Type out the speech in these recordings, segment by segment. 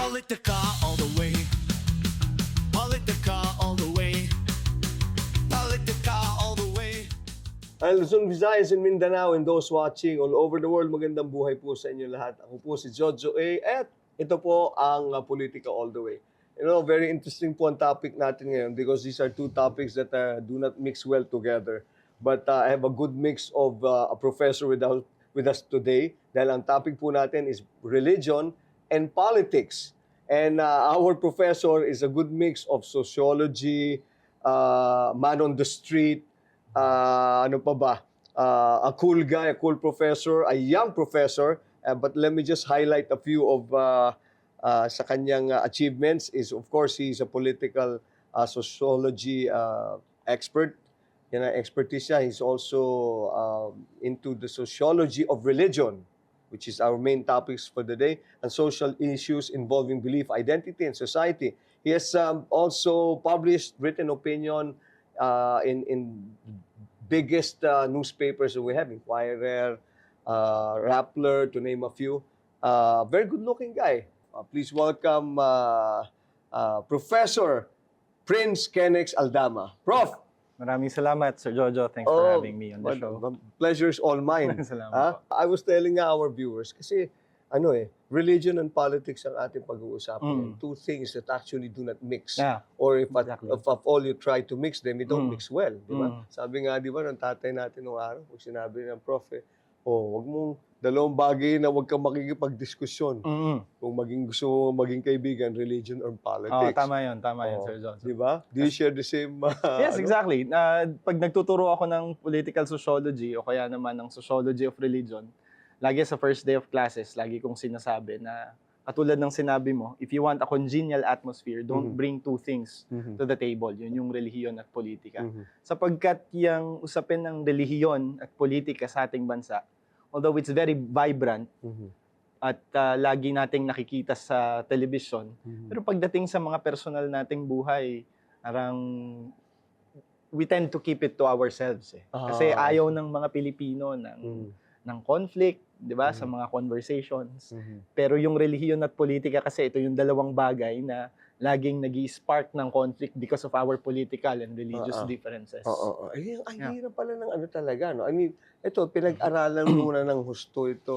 Politica all the way. Politica all the way. Politica all the way. Ang Luzon, Visayas, and Mindanao, and those watching all over the world, magandang buhay po sa inyo lahat. Ako po si Jojo A. At ito po ang Politica All the Way. You know, very interesting po ang topic natin ngayon because these are two topics that do not mix well together. But I have a good mix of a professor with us today dahil ang topic po natin is religion and politics. And our professor is a good mix of sociology, man on the street, ano pa ba? A cool guy, a cool professor, a young professor. But let me just highlight a few of sa kanyang achievements. Is of course he's a political sociology expert. Yan ang expertise niya. He's also into the sociology of religion, which is our main topics for the day, and social issues involving belief, identity, and society. He has also published written opinion in biggest newspapers that we have, Inquirer, Rappler, to name a few. Very good-looking guy. Please welcome Professor Prince Kennex Aldama. Prof! Maraming salamat, Sir Jojo. Thanks for having me on the show. Pleasure is all mine. Salamat po. I was telling nga our viewers, kasi religion and politics ang ating pag-uusapan. Two things that actually do not mix. Yeah, Or if exactly. of all you try to mix them, you don't mix well. Di ba? Mm. Sabi nga, di ba, ng tatay natin nung araw, pag sinabi ng prof, wag mong dalawang bagay na wag kang makikipagdiskusyon. Kung gusto mo maging kaibigan, religion or politics. Tama yun, Sir Jojo. Di ba? Do you share the same? Yes, exactly. Pag nagtuturo ako ng political sociology o kaya naman ng sociology of religion, lagi sa first day of classes, lagi kong sinasabi na katulad ng sinabi mo, if you want a congenial atmosphere, don't bring two things to the table. Yun yung relihiyon at politika. Sapagkat yung usapin ng relihiyon at politika sa ating bansa, although it's very vibrant at lagi nating nakikita sa television, pero pagdating sa mga personal nating buhay, parang we tend to keep it to ourselves. Kasi ayaw ng mga Pilipino ng conflict, 'di ba, sa mga conversations. Pero yung relihiyon at politika kasi ito yung dalawang bagay na laging nag-i-spark ng conflict because of our political and religious differences. Ay, ang hirap pala ng talaga, no? I mean, ito, pinag-aralan muna ng husto ito,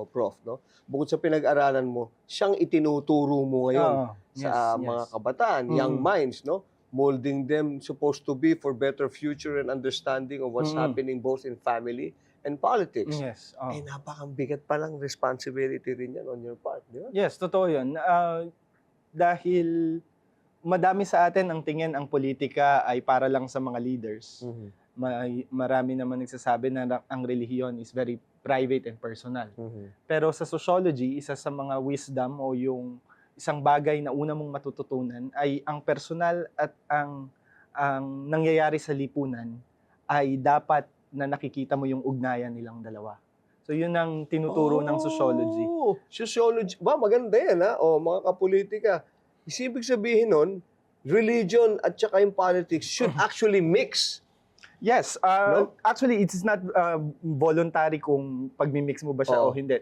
Prof, no? Bukod sa pinag-aralan mo, siyang itinuturo mo ngayon sa mga kabataan, young minds, no? Molding them supposed to be for better future and understanding of what's happening both in family and politics. Yes. Eh, napakang-bigat palang responsibility rin yan on your part, di ba? Yes, totoo yun. Dahil madami sa atin ang tingin ang politika ay para lang sa mga leaders. Marami naman nagsasabi na ang relihiyon is very private and personal. Pero sa sociology, isa sa mga wisdom o yung isang bagay na una mong matututunan ay ang personal at ang nangyayari sa lipunan ay dapat na nakikita mo yung ugnayan nilang dalawa. So yun ang tinuturo ng sociology. Sociology. Ba, maganda yan, ha? Mga kapolitika. Ibig sabihin nun, religion at saka yung politics should actually mix. Yes. No? Actually, it's not voluntary kung pagmimix mo ba siya o hindi.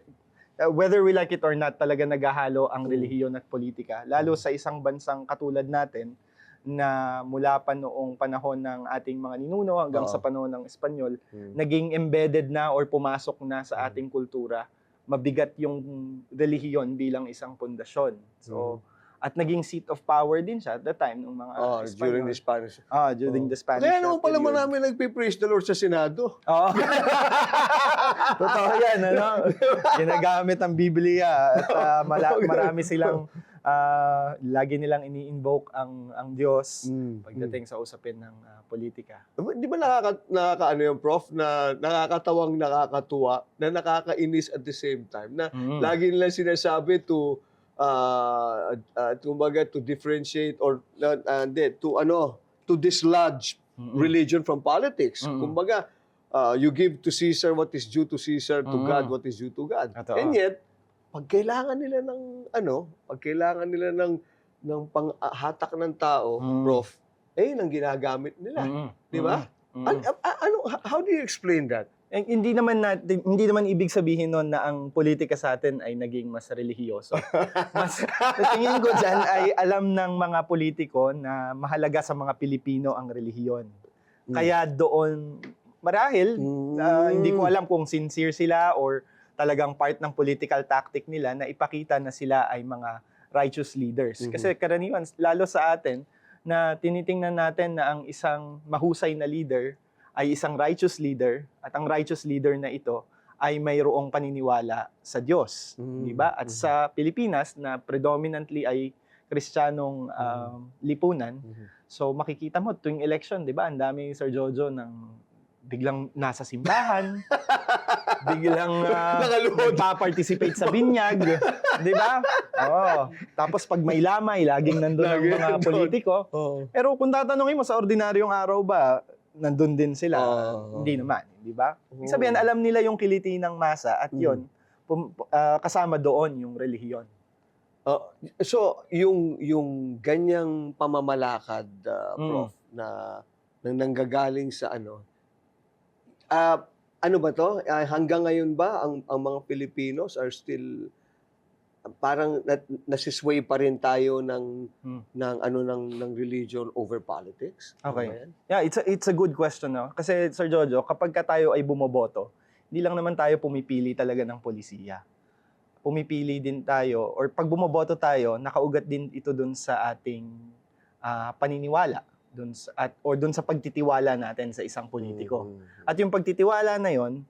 Whether we like it or not, talaga naghahalo ang relihiyon at politika. Lalo sa isang bansang katulad natin, na mula pa noong panahon ng ating mga ninuno hanggang sa panahon ng Espanyol, naging embedded na or pumasok na sa ating kultura, mabigat yung relihiyon bilang isang pundasyon. So, at naging seat of power din siya at the time ng mga Espanyol. During the Spanish. During the Spanish. Kaya naman pala marami nagpe-praise the Lord sa Senado. Oo. Totoo yan, ano? Ginagamit ang Biblia at marami silang lagi nilang ini-invoke ang Diyos pagdating sa usapin ng politika. Di ba nakakaano yung Prof, na nakakatawang nakakatuwa, na nakakainis at the same time, na lagi nilang sinasabi to differentiate or to dislodge religion from politics. Kumbaga, you give to Caesar what is due to Caesar, to God what is due to God. And yet, pag kailangan nila ng panghatak ng tao, Prof, nang ginagamit nila. Di ba? How do you explain that? Hindi naman ibig sabihin nun na ang politika sa atin ay naging mas relihiyoso. Mas tingin ko diyan ay alam ng mga politiko na mahalaga sa mga Pilipino ang relihiyon. Kaya doon marahil hindi ko alam kung sincere sila or talagang part ng political tactic nila na ipakita na sila ay mga righteous leaders. Kasi karaniwan lalo sa atin na tinitingnan natin na ang isang mahusay na leader ay isang righteous leader at ang righteous leader na ito ay mayroong paniniwala sa Diyos, di ba? At sa Pilipinas na predominantly ay Kristiyanong lipunan. So makikita mo tuwing election, di ba? Ang dami Sir Jojo ng biglang nasa simbahan, biglang nagpa-participate sa binyag, di ba? Oo. Tapos pag may lamay, laging nandun ang mga politiko. Pero kung tatanungin mo sa ordinaryong araw ba, nandun din sila. Hindi naman, di ba? Ibig sabihin, alam nila yung kiliti ng masa at yun, kasama doon yung relihiyon. So, yung ganyang pamamalakad, Prof, na nanggagaling sa ano ba to? Hanggang ngayon ba ang mga Filipinos are still parang nasisway pa rin tayo ng religion over politics? Okay. Yeah, it's a good question, no? Kasi Sir Jojo, kapag tayo ay bumoboto, hindi lang naman tayo pumipili talaga ng polisiya. Pumipili din tayo or pag bumoboto tayo, nakaugat din ito dun sa ating paniniwala, dun sa pagtitiwala natin sa isang politiko. At yung pagtitiwala na yon,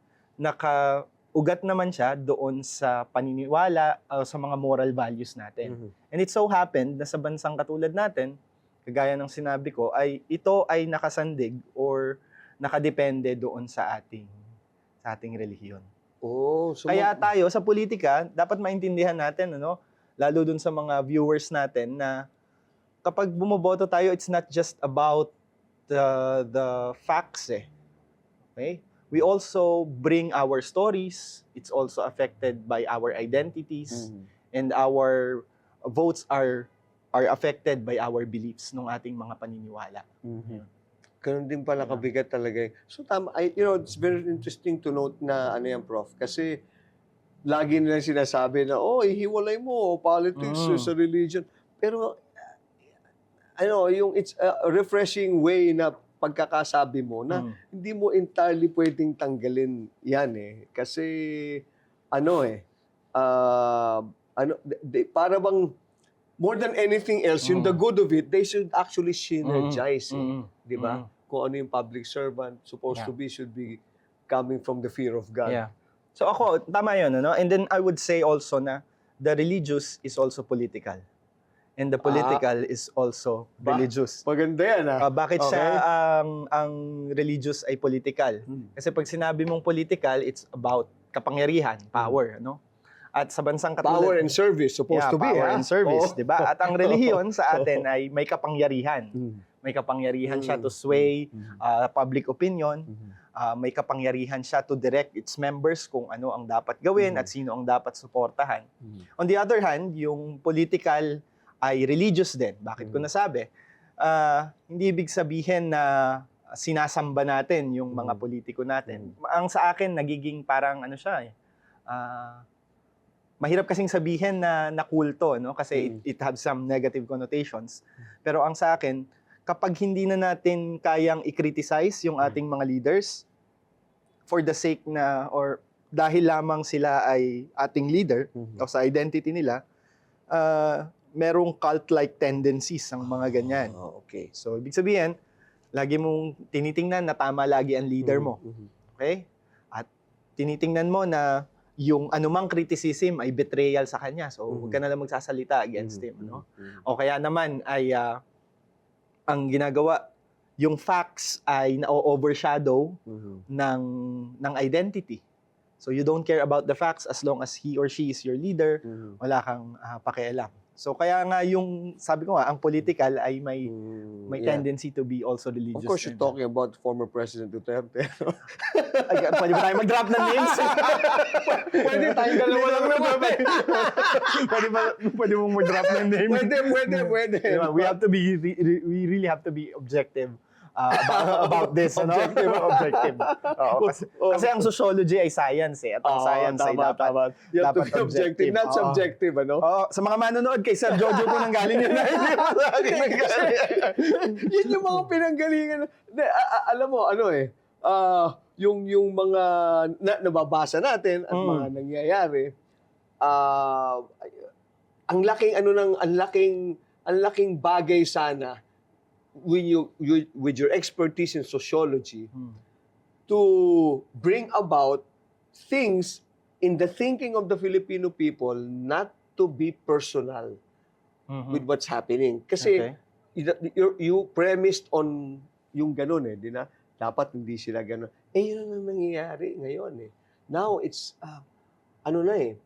ugat naman siya doon sa paniniwala sa mga moral values natin. And it so happened na sa bansang katulad natin, kagaya ng sinabi ko, ay ito ay nakasandig or nakadepende doon sa ating relihiyon. Kaya tayo sa politika, dapat maintindihan natin, lalo doon sa mga viewers natin na kapag bumoboto tayo, it's not just about the facts Okay? We also bring our stories. It's also affected by our identities. And our votes are affected by our beliefs ng ating mga paniniwala. Ganun din pala kabigat talaga. So tama, it's very interesting to note na Prof, kasi lagi nila sinasabi na ihiwalay mo politics sa religion. Pero it's a refreshing way na pagkakasabi mo na hindi mo entirely pwedeng tanggalin yan kasi para bang more than anything else yung the good of it, they should actually synergize di ba? Kung ano yung public servant supposed to be should be coming from the fear of God. So ako, tama yun, and then I would say also na the religious is also political. And the political is also religious. Maganda yan bakit siya ang religious ay political? Kasi pag sinabi mong political, it's about kapangyarihan, power, At sa bansang katulad, power and service supposed to be. Power and service, di ba? At ang relihiyon sa atin ay may kapangyarihan. May kapangyarihan siya to sway public opinion. May kapangyarihan siya to direct its members kung ano ang dapat gawin at sino ang dapat suportahan. On the other hand, yung political ay religious din. Bakit ko nasabi? Hindi ibig sabihin na sinasamba natin yung mga politiko natin. Ang sa akin, nagiging parang mahirap kasing sabihin na kulto, kasi it has some negative connotations. Pero ang sa akin, kapag hindi na natin kayang i-criticize yung ating mga leaders for the sake na, or dahil lamang sila ay ating leader o sa identity nila, merong cult-like tendencies ang mga ganyan. Okay. So, ibig sabihin, lagi mong tinitingnan na tama lagi ang leader mo. Okay? At tinitingnan mo na yung anumang criticism ay betrayal sa kanya. So, huwag ka na lang magsasalita against him. O kaya naman ay ang ginagawa, yung facts ay na-overshadow ng identity. So, you don't care about the facts as long as he or she is your leader. Wala kang pakialam. So kaya nga yung, sabi ko nga, ang political ay may tendency to be also religious. Of course, you're talking about former President Duterte. Pwede ba tayo mag-drop ng names? Pwede tayong dalawa lang naman. Pwede mong mag-drop ng names? Pwede. We really have to be objective about this, ano? Objective. Objective. Oo, kasi ang sociology ay science eh. At ang science ay dapat You have to dapat be objective, not Oo. subjective, ano? Sa mga manonood, kay Sir Jojo po nang galing yun. Hindi po sa akin nanggaling. Yun yung mga pinanggalingan. Alam mo, ano eh, yung mga nababasa natin at mga nangyayari, ang laking bagay sana when you with your expertise in sociology to bring about things in the thinking of the Filipino people not to be personal with what's happening. Kasi you premised on yung ganun eh, di na? Dapat hindi sila ganun. Yun ang nangyayari ngayon eh. Now it's,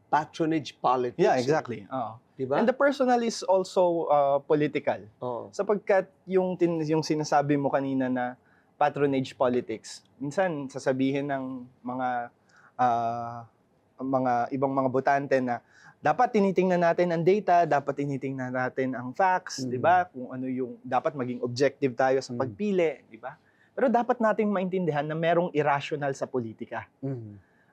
patronage politics. Yeah, exactly. Oo. Diba? And the personal is also political. Oo. Sapagkat yung sinasabi mo kanina na patronage politics, minsan sasabihin ng mga ibang mga botante na dapat tinitingnan natin ang data, dapat tinitingnan natin ang facts, 'di ba? Kung ano yung dapat maging objective tayo sa pagpili, 'di ba? Pero dapat nating maintindihan na merong irrational sa politika.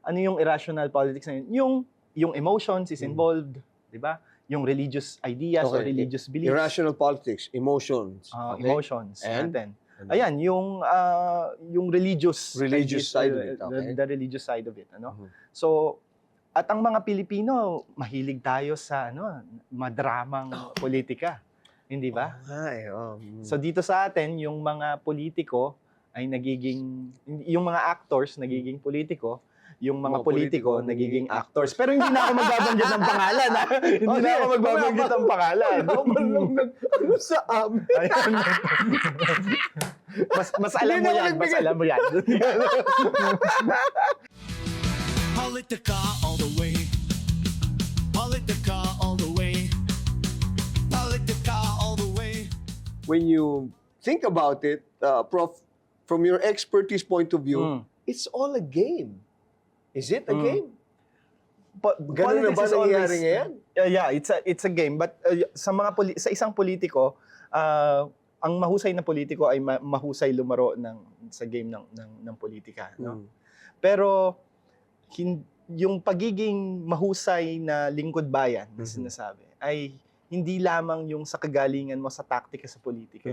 Ano yung irrational politics na yun? Yung emotions is involved, 'di ba? Yung religious ideas or religious beliefs. Irrational politics, emotions. Okay? Emotions And? natin. Ayan, yung religious Side of it. Okay. the religious side of it, ano? So, at ang mga Pilipino, mahilig tayo sa madramang politika. Hindi ba? So dito sa atin, yung mga politiko ay yung mga actors nagiging politiko, yung mga politiko nagiging actors. Pero hindi na ako magbabanggit ng pangalan, ha? Hindi na ako magbabanggit ng pangalan. Sa amin. Mas alam mo yan, mas alam mo yan. Politica all the way. Politica all the way. Politica all the way. When you think about it, Prof, from your expertise point of view, it's all a game. Is it a game? Ganun na ba nangyayari ngayon? Yeah, it's a game. But sa isang politiko, ang mahusay na politiko ay mahusay lumaro sa game ng politika, no? Pero yung pagiging mahusay na lingkod bayan na sinasabi ay hindi lamang yung sa kagalingan mo sa taktika sa politika.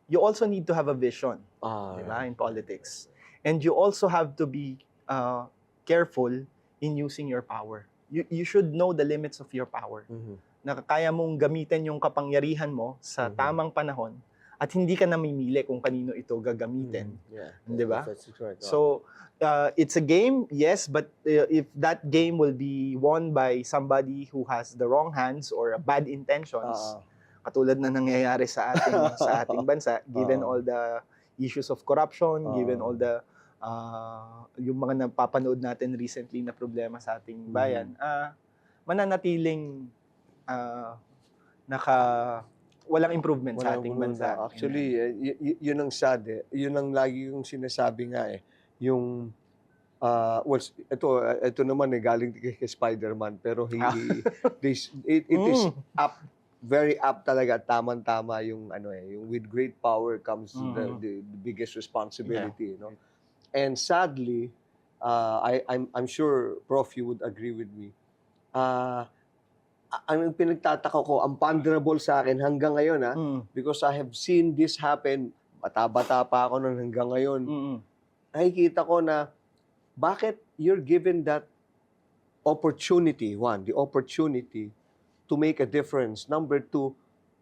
You also need to have a vision, diba, in politics. And you also have to be careful in using your power. You should know the limits of your power. Na kaya mong gamitin yung kapangyarihan mo sa tamang panahon at hindi ka namimili kung kanino ito gagamitin. Di ba? So, it's a game, yes, but if that game will be won by somebody who has the wrong hands or bad intentions, katulad na nangyayari sa ating bansa, given all the issues of corruption, given all the yung mga napapanood natin recently na problema sa ating bayan, mananatiling walang improvement sa ating bansa. Actually, yun ang sad eh. Yun ang lagi yung sinasabi nga eh. Yung, ito naman eh, galing kay Spider-Man, pero it is very apt talaga, tamang-tama yung yung with great power comes the biggest responsibility, you know. And sadly, I'm sure, Prof, you would agree with me. Ang pinagtataka ko, ang ponderable sa akin hanggang ngayon, because I have seen this happen, bata-bata pa ako nun hanggang ngayon, nakikita ko na bakit you're given that opportunity, one, the opportunity to make a difference. Number two,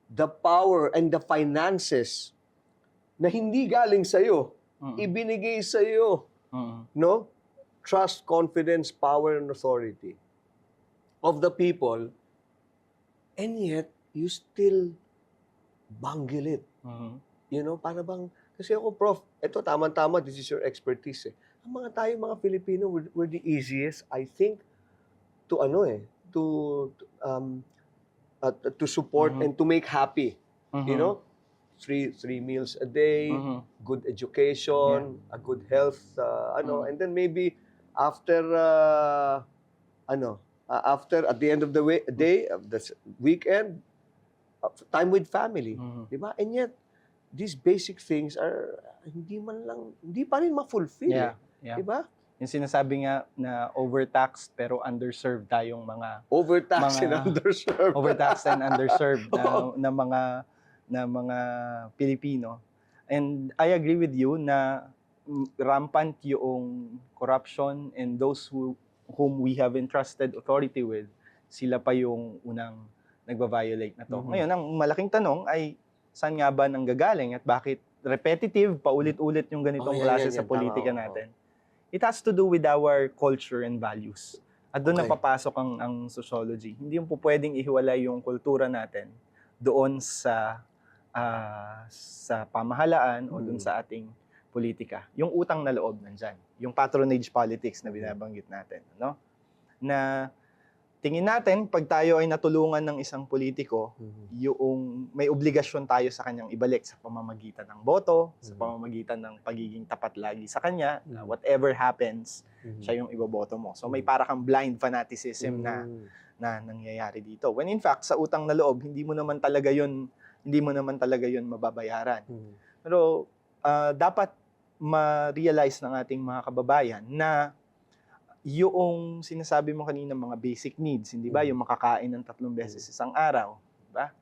the power and the finances na hindi galing sa'yo, ibinigay sa iyo, no? Trust, confidence, power, and authority of the people, and yet you still bungle it. You know, para bang, kasi ako, Prof, ito tama-tama, this is your expertise eh. Ang mga Filipino, we're the easiest, I think, to to support and to make happy, you know? Three meals a day, good education, a good health, and then maybe after at the end of the day of the weekend, time with family, di ba? And yet these basic things are hindi pa rin ma-fulfill. Yeah. Yeah. Diba? Yung sinasabi nga na overtaxed pero underserved tayong mga Overtaxed and Mga- underserved. overtaxed and underserved na mga Pilipino. And I agree with you na rampant yung corruption, and those whom we have entrusted authority with, sila pa yung unang nagva-violate na to. Mhm. Ngayon, ang malaking tanong ay saan nga ba nanggagaling at bakit repetitive, paulit-ulit yung ganitong klase sa politika Tama, oo. natin? It has to do with our culture and values. At doon Okay. napapasok ang sociology. Hindi yung po pwedeng ihiwalay yung kultura natin doon sa pamahalaan o doon sa ating politika. Yung utang na loob nandyan. Yung patronage politics na binabanggit natin. No? Na tingin natin, pag tayo ay natulungan ng isang politiko, yung may obligasyon tayo sa kanyang ibalik sa pamamagitan ng boto, sa pamamagitan ng pagiging tapat lagi sa kanya, na whatever happens, siya yung iboboto mo. So may para kang blind fanaticism na nangyayari dito. When in fact, sa utang na loob, hindi mo naman talaga yun mababayaran. Pero dapat ma-realize ng ating mga kababayan na yung sinasabi mo kanina mga basic needs, hindi ba? Yung makakain ng 3 beses isang araw, di ba?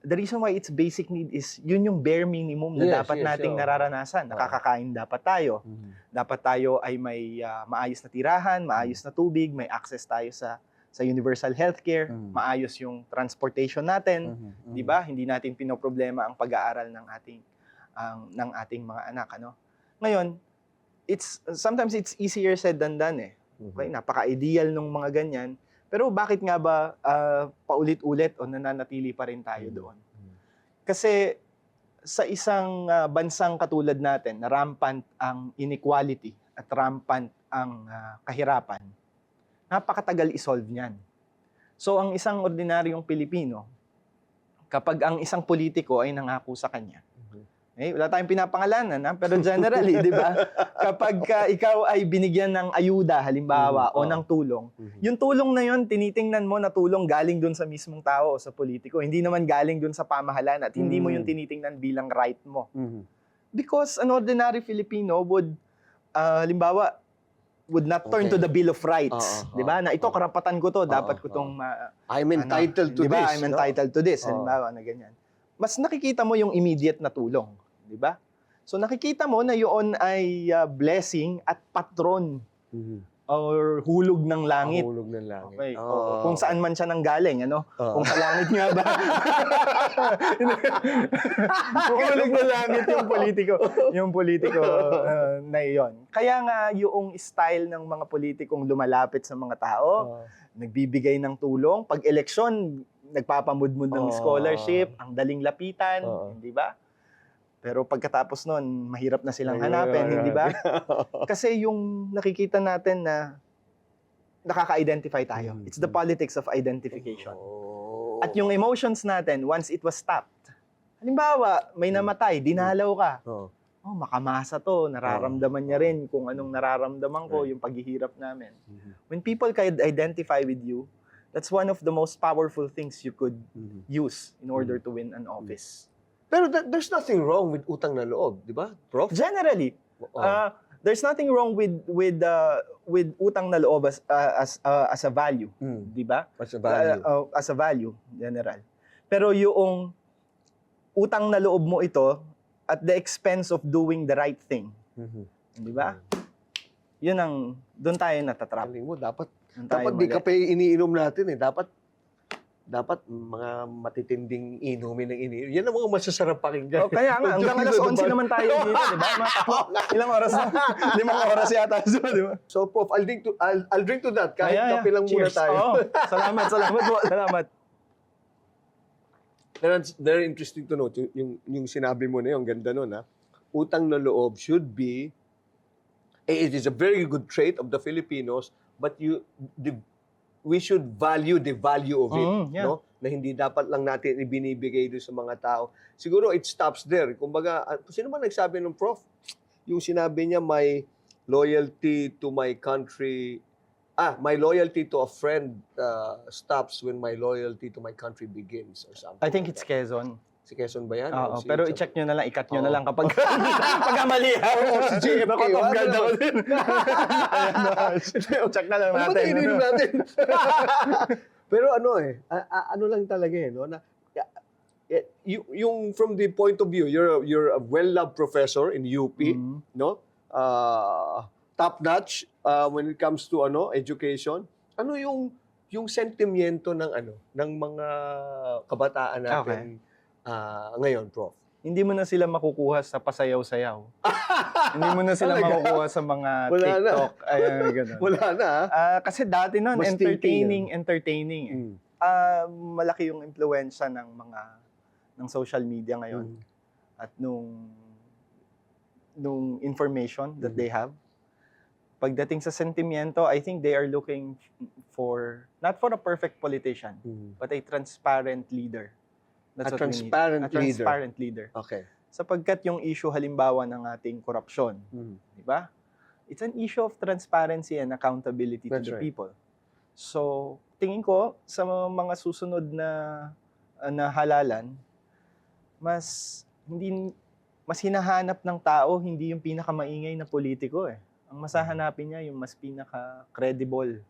The reason why it's basic need is yun yung bare minimum na dapat nating nararanasan. Nakakakain dapat tayo. Dapat tayo ay may maayos na tirahan, maayos na tubig, may access tayo sa universal healthcare, maayos yung transportation natin, di ba? Hindi natin pinoproblema ang pag-aaral ng ating mga anak, ano? Ngayon, sometimes it's easier said than done eh. Okay, napaka-ideal nung mga ganyan. Pero bakit nga ba paulit-ulit o nananatili pa rin tayo doon? Kasi sa isang bansang katulad natin, na rampant ang inequality at rampant ang kahirapan, napakatagal isolve niyan. So ang isang ordinaryong Pilipino, kapag ang isang politiko ay nangako sa kanya, wala tayong pinapangalanan, pero generally, di ba? Kapag ikaw ay binigyan ng ayuda, halimbawa, o ng tulong, yung tulong na yun, tinitingnan mo na tulong galing dun sa mismong tao o sa politiko. Hindi naman galing dun sa pamahalaan at hindi mo yung tinitingnan bilang right mo. Because an ordinary Filipino would, halimbawa, would not turn to the Bill of Rights. Di ba? Na ito, karapatan ko to, dapat ko tong I'm entitled to diba? this. I'm entitled to this. Halimbawa na ganyan. Mas nakikita mo yung immediate na tulong. Di ba? So nakikita mo na yun ay blessing at patron or hulog ng langit. Hulog ng langit. Okay. Kung saan man siya nanggaling, ano? Kung sa langit nga ba? Kung hulog ng langit yung politiko na iyon. Kaya nga yung style ng mga politikong lumalapit sa mga tao, nagbibigay ng tulong, pag eleksyon, nagpapamudmud ng scholarship, ang daling lapitan, hindi ba? Pero pagkatapos nun, mahirap na silang hanapin, hindi ba? Kasi yung nakikita natin na nakaka-identify tayo. It's the politics of identification. At yung emotions natin, once it was stopped, halimbawa, may namatay, dinalaw ka. Makamasa to, nararamdaman niya rin kung anong nararamdaman ko, yung paghihirap namin. When people can identify with you, that's one of the most powerful things you could use in order to win an office. Pero there's nothing wrong with utang na loob, di ba, Prof? Generally, there's nothing wrong with utang na loob as a value, di ba? As a value. As a value, general. Pero yung utang na loob mo ito at the expense of doing the right thing, di ba? Yun ang doon tayo natatrap. Galing mo, dapat Doon di tayo kape iniinom natin eh. Dapat mga matitinding inumin ng iniinom. Yan ang mga masasarap pakinggan. Kaya nga, hanggang alas 11 naman tayo dito, di ba? Ilang oras na? 5 oras yata, di ba? So, Prof, I'll drink to that. Kahit kape lang muna Cheers. tayo. Salamat. Very interesting to note, yung sinabi mo na yung ganda nun, ha? Utang na loob should be, it is a very good trait of the Filipinos, but we should value the value of it, no? Na hindi dapat lang natin ibinibigay doon sa mga tao. Siguro it stops there. Kumbaga, sino man nagsabi ng Prof? Yung sinabi niya, my loyalty to my country, my loyalty to a friend stops when my loyalty to my country begins or something. I think like it's that. Quezon. Si Quezon ba yan? Oo, O si pero Chabon? i-check nyo na lang, i-cut nyo Oo. na lang kapag pagkamali. Oo, si JFK. Naku, top guard Ano ako naman? din. Check na lang Ano ba natin. iniinom natin? Pero ano ano lang talaga no? Yung from the point of view, you're a well-loved professor in UP, Mhm. no? Top notch when it comes to education. Ano yung sentimiento ng mga kabataan natin ngayon, Prof? Hindi mo na sila makukuha sa pasayaw-sayaw. Hindi mo na sila Talaga? makukuha sa mga Wala na. TikTok. Ayan, ganun. Wala na. Kasi dati nun, Mas entertaining. Mm. Malaki yung impluwensya ng social media ngayon Mm. at nung information that they have. Pagdating sa sentimiento, I think they are looking for, not for a perfect politician, Mm. but a transparent leader. That's A what we need. transparent A transparent leader. Okay. Sapagkat yung issue halimbawa ng ating korupsyon, Mm. di ba? It's an issue of transparency and accountability That's to the right. people. So, tingin ko sa mga susunod na halalan, mas hinahanap ng tao hindi yung pinakamaingay na politiko eh. Ang mas hahanapin niya yung mas pinaka-credible.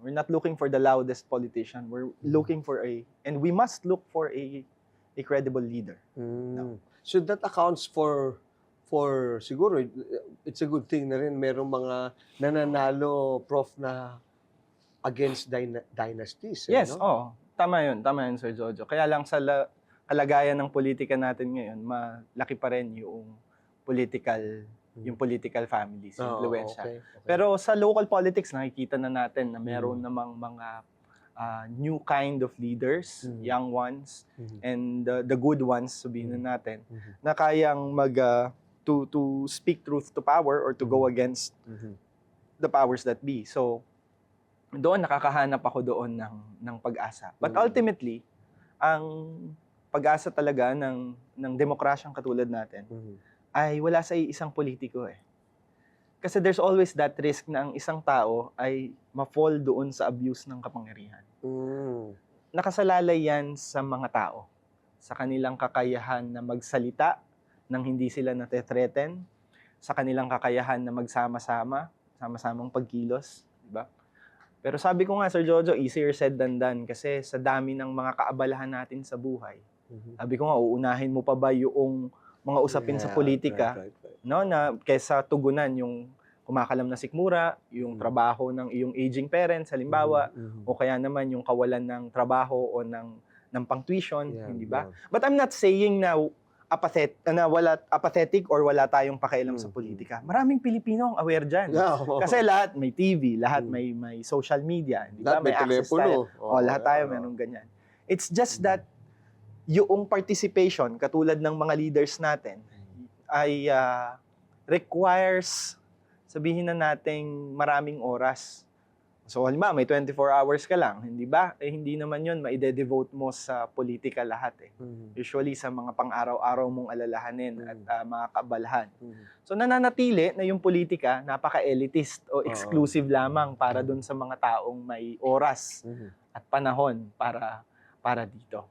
We're not looking for the loudest politician. We're looking for and we must look for a credible leader. Mm. So that accounts for siguro it's a good thing na rin merong mga nananalo, Prof, na against dynasties. Yes, no? Tama yun, Sir Jojo. Kaya lang sa kalagayan ng politika natin ngayon, malaki pa rin yung political families, Oo, influensya. okay. Pero sa local politics, nakikita na natin na meron namang mga new kind of leaders, Mhm. young ones, Mhm. and the good ones, sabihin na natin, Mhm. na kayang to speak truth to power or to go against Mhm. the powers that be. So, doon nakakahanap ako doon ng pag-asa. But Mhm. ultimately, ang pag-asa talaga ng demokrasyang katulad natin Mhm. ay wala sa isang politiko eh. Kasi there's always that risk na ang isang tao ay ma-fall doon sa abuse ng kapangyarihan. Mm. Nakasalalay yan sa mga tao, sa kanilang kakayahan na magsalita nang hindi sila nate-threaten, sa kanilang kakayahan na sama-samang pagkilos, di ba? Pero sabi ko nga, Sir Jojo, easier said than done kasi sa dami ng mga kaabalahan natin sa buhay. Mhm. Sabi ko nga, uunahin mo pa ba yung mga usapin sa Yeah, politika, right. no, na kesa tugunan yung kumakalam na sikmura, yung trabaho ng iyong aging parents halimbawa, Mhm. o kaya naman yung kawalan ng trabaho o ng pang-tuition, Yeah, hindi ba? yeah. But I'm not saying na apathetic or wala tayong pakialam sa politika. Maraming Pilipino ang aware diyan. Yeah, oo. Kasi lahat may TV, lahat Mm. may social media, hindi ba? Lahat may access tayo. telepono. Lahat tayo meron ganyan. It's just that yung participation, katulad ng mga leaders natin, ay requires, sabihin na nating maraming oras. So, halimbawa, may 24 hours ka lang, hindi ba? Hindi naman yun maide-devote mo sa politika lahat eh. Mhm. Usually sa mga pang-araw-araw mong alalahanin at mga kaabalahan. Mhm. So, nananatili na yung politika, napaka-elitist o exclusive lamang para dun sa mga taong may oras Mhm. at panahon para dito.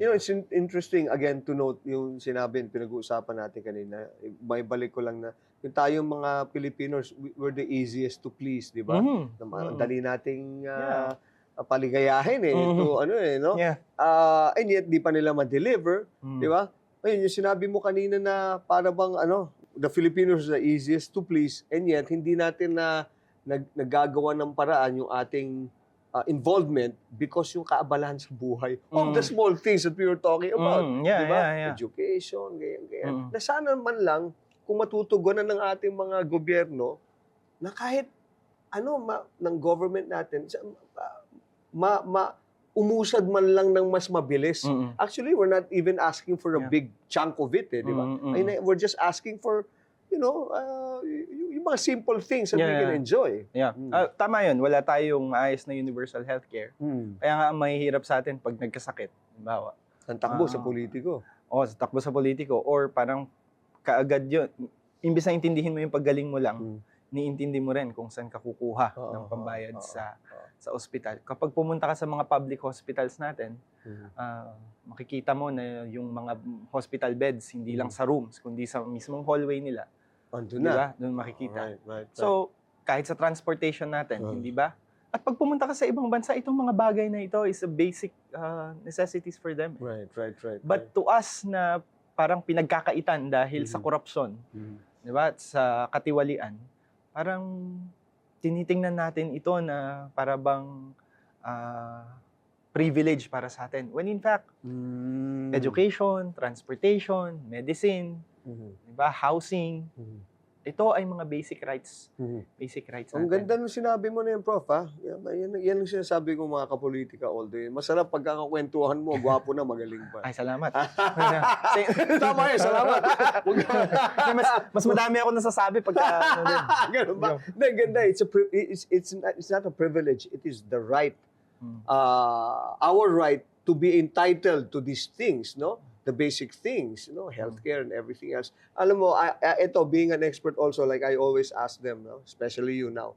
You know, it's interesting again to note yung sinabi, pinag-uusapan natin kanina. May balik ko lang na yung tayong mga Filipinos, we're the easiest to please, di ba? Mhm. Ang dali nating Yeah. paligayahin to no? Yeah. And yet di pa nila ma-deliver, Mm. di ba? Ayun, yung sinabi mo kanina na para bang the Filipinos are the easiest to please, and yet hindi natin naggagawa ng paraan yung ating involvement because yung kaabalahan sa buhay of the small things that we were talking about, Yeah, di ba? yeah. Education, ganyan. Mm. Na sana man lang kung matutugunan ng ating mga gobyerno na kahit ng government natin umusad man lang ng mas mabilis. Mm. Actually, we're not even asking for a Yeah. big chunk of it, di ba? We're just asking for yung mga simple things that we Yeah. can enjoy. Yeah. Tama yun. Wala tayong maayos na universal healthcare. Kaya nga ang mahihirap sa atin pag nagkasakit. Halimbawa, Ang takbo sa politiko. sa takbo sa politiko or parang kaagad yun. Imbis na intindihin mo yung paggaling mo lang, niintindi mo rin kung saan ka kukuha Oo, ng pambayad oo, sa ospital. Kapag pumunta ka sa mga public hospitals natin, makikita mo na yung mga hospital beds, hindi lang sa rooms, kundi sa mismong hallway nila. Andun Di na. ba? Doon makikita. Right. So, kahit sa transportation natin, Oo. hindi ba? At pag pumunta ka sa ibang bansa, itong mga bagay na ito is a basic necessities for them. Right. But to us na parang pinagkakaitan dahil sa korupsyon, di ba? At sa katiwalian, parang tinitingnan natin ito na para bang privilege para sa atin. When in fact, education, transportation, medicine, di ba? Housing, ito ay mga basic rights. Basic rights Ang natin. ganda nung sinabi mo na yan, Prof, ha? Yan ang sinasabi ko mga kapolitika all day. Masarap pagkakakwentuhan mo, gwapo na, magaling pa. Ay, salamat. Tama yun, salamat. mas madami ako nasasabi pagka ano din. Ganun ba? Hindi, ganda. It's not a privilege. It is the right, our right to be entitled to these things, no? The basic things, healthcare and everything else. Alam mo, ito, being an expert also, like I always ask them, no? Especially you now,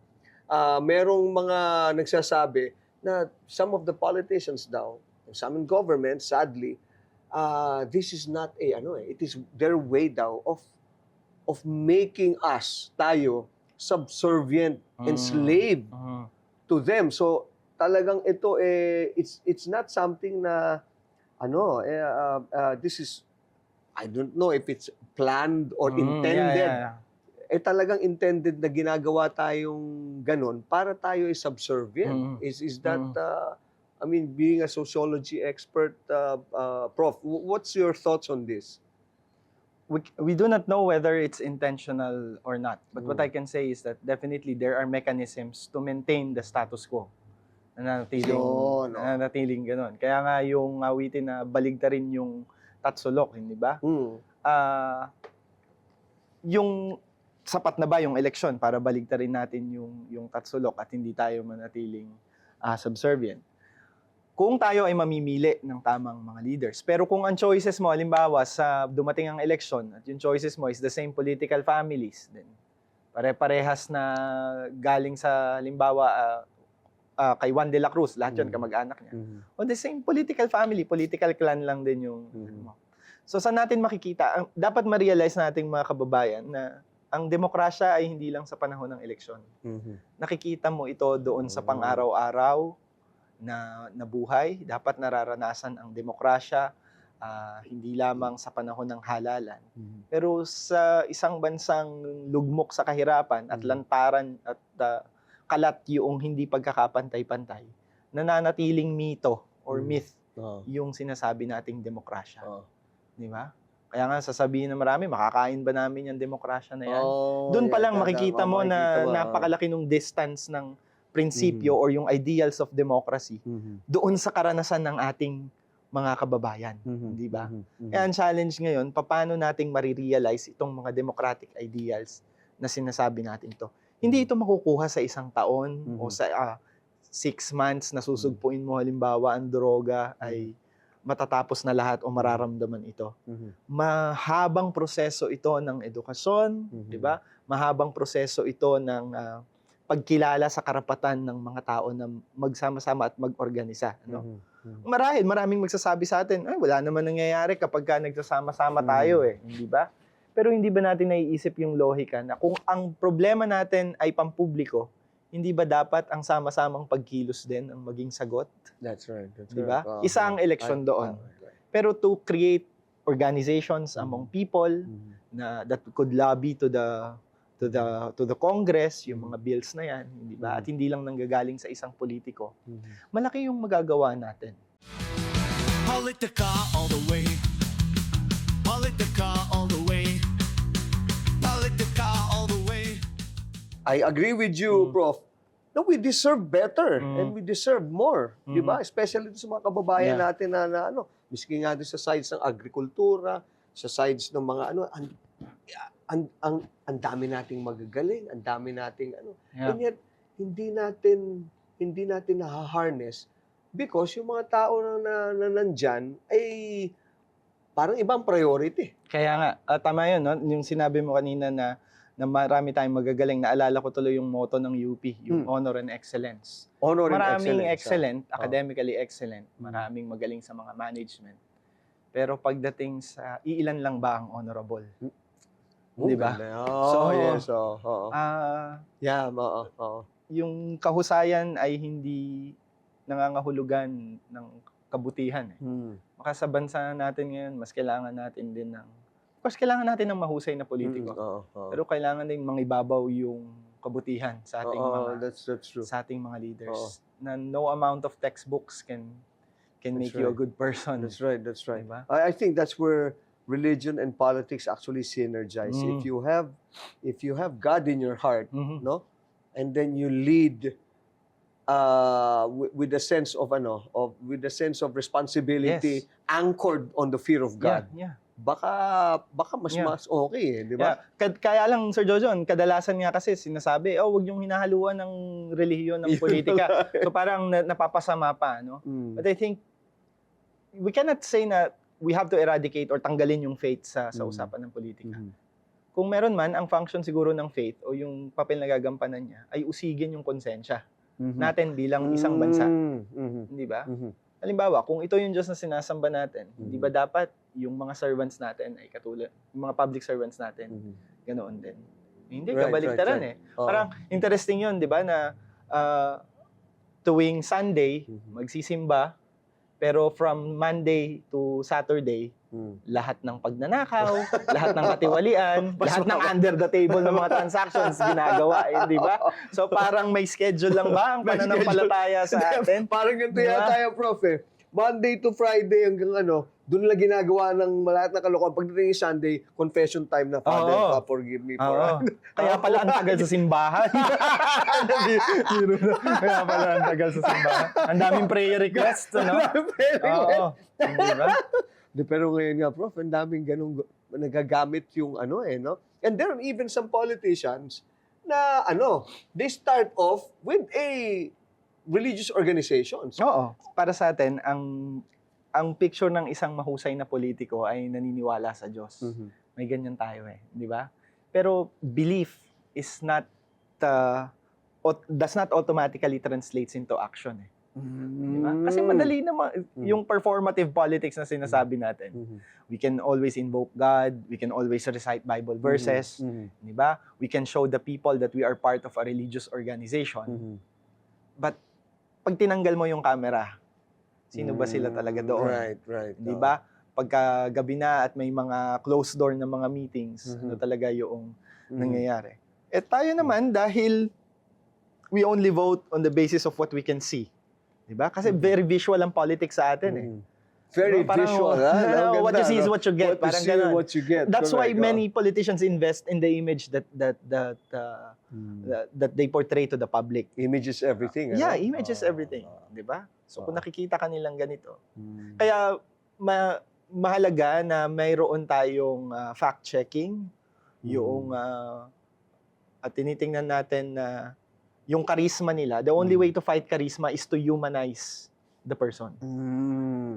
merong mga nagsasabi na some of the politicians daw, some in government, sadly, this is not it is their way daw of making us, tayo, subservient, enslaved to them. So, talagang ito, it's not something na, this is, I don't know if it's planned or intended. Talagang intended na ginagawa tayong ganon para tayo is subservient. Is that, being a sociology expert, Prof, what's your thoughts on this? We do not know whether it's intentional or not. But what I can say is that definitely there are mechanisms to maintain the status quo. Nananatiling ganun. Kaya nga yung awitin na baligtarin yung tatsulok, hindi ba? Yung sapat na ba yung eleksyon para baligtarin natin yung tatsulok at hindi tayo manatiling subservient? Kung tayo ay mamimili ng tamang mga leaders. Pero kung ang choices mo, halimbawa, sa dumating ang eleksyon at yung choices mo is the same political families, then pare-parehas na galing sa, halimbawa, kay Juan de la Cruz, lahat yun kamag-anak niya. O the same political family, political clan lang din yung mo. So saan natin makikita? Dapat ma-realize nating mga kababayan na ang demokrasya ay hindi lang sa panahon ng eleksyon. Nakikita mo ito doon sa pang-araw-araw na buhay. Dapat nararanasan ang demokrasya hindi lamang sa panahon ng halalan. Pero sa isang bansang lugmok sa kahirapan at lantaran at kalat yung hindi pagkakapantay-pantay, nananatiling mito or myth yung sinasabi nating demokrasya. Di ba? Kaya nga sasabihin ng marami, makakain ba namin yung demokrasya na yan? Doon pa lang makikita mo na napakalaki ng distance ng prinsipyo or yung ideals of democracy doon sa karanasan ng ating mga kababayan. Di ba? Kaya ang challenge ngayon, paano nating marirealize itong mga democratic ideals na sinasabi natin to? Hindi ito makukuha sa isang taon o sa 6 months na susugpuin mo, halimbawa, ang droga ay matatapos na lahat o mararamdaman ito. Mahabang proseso ito ng edukasyon, di ba? Mahabang proseso ito ng pagkilala sa karapatan ng mga tao na magsama-sama at mag-organisa. Maraming magsasabi sa atin, ay, wala naman nangyayari kapag nagsasama-sama tayo hindi ba? Pero hindi ba natin naiisip yung lohika na kung ang problema natin ay pampubliko, hindi ba dapat ang sama-samang pagkilos din ang maging sagot? That's right. Di ba? Isa ang eleksyon doon. Pero to create organizations among people that could lobby to the Congress, yung mga bills na yan, di ba? At hindi lang nanggagaling sa isang politiko. Malaki yung magagawa natin. Politica all the way. Politica all the way. Politica all the way. I agree with you, Prof. No, we deserve better and we deserve more, di ba? Especially sa mga kababayan natin na miski nga doon sa sides ng agrikultura, sa sides ng mga ang dami nating magagaling, ang dami nating and yet hindi natin na-harness because yung mga tao na nandyan ay parang ibang priority. Kaya nga, tama yun, no? Yung sinabi mo kanina na na marami tayong magagaling. Naalala ko tuloy yung motto ng UP, yung Honor and Excellence. Honor and Maraming excellence. excellent, academically excellent, maraming magaling sa mga management. Pero pagdating sa iilan lang ba ang honorable? Di ba? So, yes. Yeah, Yung kahusayan ay hindi nangangahulugan ng kabutihan. Baka sa bansa natin ngayon, mas kailangan natin din ng mahusay na politiko. Pero kailangan din mangibabaw yung kabutihan sa ating that's true. sa ating mga leaders. Na no amount of textbooks can make you a good person. That's right. Diba? I think that's where religion and politics actually synergize. If you have God in your heart, no, and then you lead with a sense of responsibility, anchored on the fear of God. Yeah. Baka mas okay, di ba? Yeah. Kaya lang, Sir Jojo, kadalasan nga kasi sinasabi, huwag yung hinahaluan ng relihiyon ng politika. So parang napapasama pa, no? But I think we cannot say na we have to eradicate or tanggalin yung faith sa usapan ng politika. Kung meron man, ang function siguro ng faith o yung papel na gagampanan niya ay usigin yung konsensya natin bilang isang bansa. Di ba? Halimbawa, kung ito yung Diyos na sinasamba natin, di ba dapat yung mga servants natin ay katulad, yung mga public servants natin, ganoon din. Hindi, kabaligtaran eh. Parang interesting yun, di ba, na tuwing Sunday, magsisimba, pero from Monday to Saturday, lahat ng pagnanakaw, lahat ng katiwalian, lahat ng under the table ng mga transactions ginagawa, di ba? So parang may schedule lang ba ang pananampalataya sa atin? Parang ganito yata yung prof eh. Monday to Friday hanggang doon lang ginagawa ng lahat ng kalokohan. Pagdating yung Sunday, confession time na, Father, forgive me for... Kaya pala ang tagal sa simbahan. Kaya pala ang tagal sa simbahan. Ang daming prayer requests, no? Diba? Pero ngayon nga, Prof, ang daming ganung nagagamit yung no? And there are even some politicians na they start off with a religious organizations. Oo. Para sa atin, ang picture ng isang mahusay na politiko ay naniniwala sa Diyos. May ganyan tayo di ba? Pero belief is not does not automatically translates into action Diba? Kasi madali naman yung performative politics na sinasabi natin. We can always invoke God, we can always recite Bible verses, diba? We can show the people that we are part of a religious organization. But pag tinanggal mo yung camera, sino ba sila talaga doon? Right. Diba? Pagka gabi na at may mga closed door na mga meetings, ano talaga yung nangyayari? Tayo naman, dahil we only vote on the basis of what we can see. Diba? Kasi very visual ang politics sa atin Very parang, visual. What you see is what you get. What you see is what you get. That's why many politicians invest in the image that they portray to the public. Image is everything. Yeah, image is everything. Diba? So kung nakikita ka nilang ganito. Kaya mahalaga na mayroon tayong fact-checking, yung at tinitingnan natin na yung charisma nila, the only way to fight charisma is to humanize the person.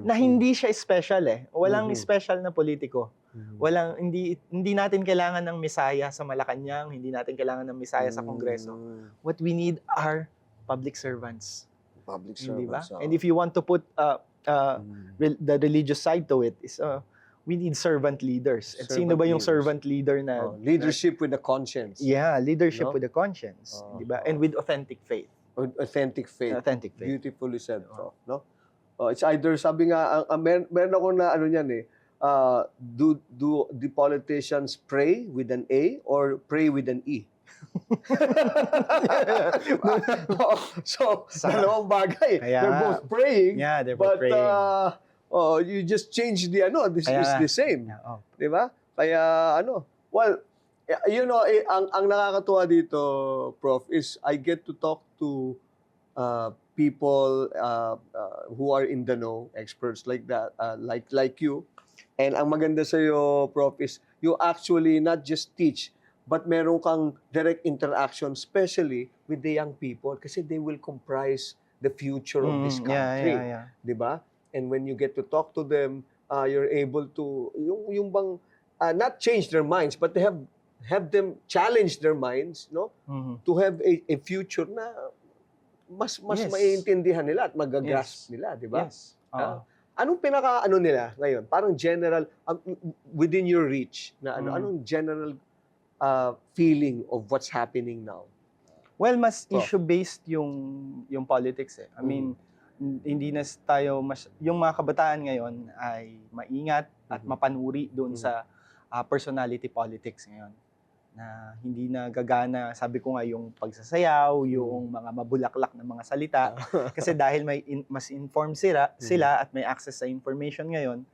Na hindi siya special Walang special na politiko. Hindi natin kailangan ng misaya sa Malacanang, hindi natin kailangan ng misaya sa Kongreso. What we need are public servants. Public servants. Diba? And if you want to put the religious side to it, is we need servant leaders. At sino ba yung servant leader na... leadership with a conscience. Yeah, leadership with a conscience. Diba? And with authentic faith. Authentic faith. Authentic faith. Beautifully said, Prof. No? It's either, sabi nga, meron ako na niyan do the politicians pray with an A or pray with an E? So, dalawang bagay. They're both praying. Yeah, they're both praying. You just change the this is the same. Yeah, Di ba? Kaya well, ang nakakatuwa dito, Prof, is I get to talk to people who are in the know, experts like that, like you. And ang maganda sa'yo, Prof, is you actually not just teach, but meron kang direct interaction, especially with the young people, kasi they will comprise the future of this country. Yeah. Di ba? And when you get to talk to them, you're able to, yung bang, not change their minds, but they have have them challenge their minds, no? Mhm. To have a future na mas Yes. maiintindihan nila at magagrasp Yes. nila, di ba? Yes. Ah, anong pinaka nila ngayon? Parang general within your reach na anong general feeling of what's happening now? Well, mas Prof. issue-based yung politics eh. I mean, hindi na tayo yung mga kabataan ngayon ay maingat at mapanuri doon sa personality politics ngayon. Na hindi na gagana, sabi ko nga, yung pagsasayaw, yung mga mabulaklak na mga salita. Kasi dahil mas informed sila at may access sa information ngayon,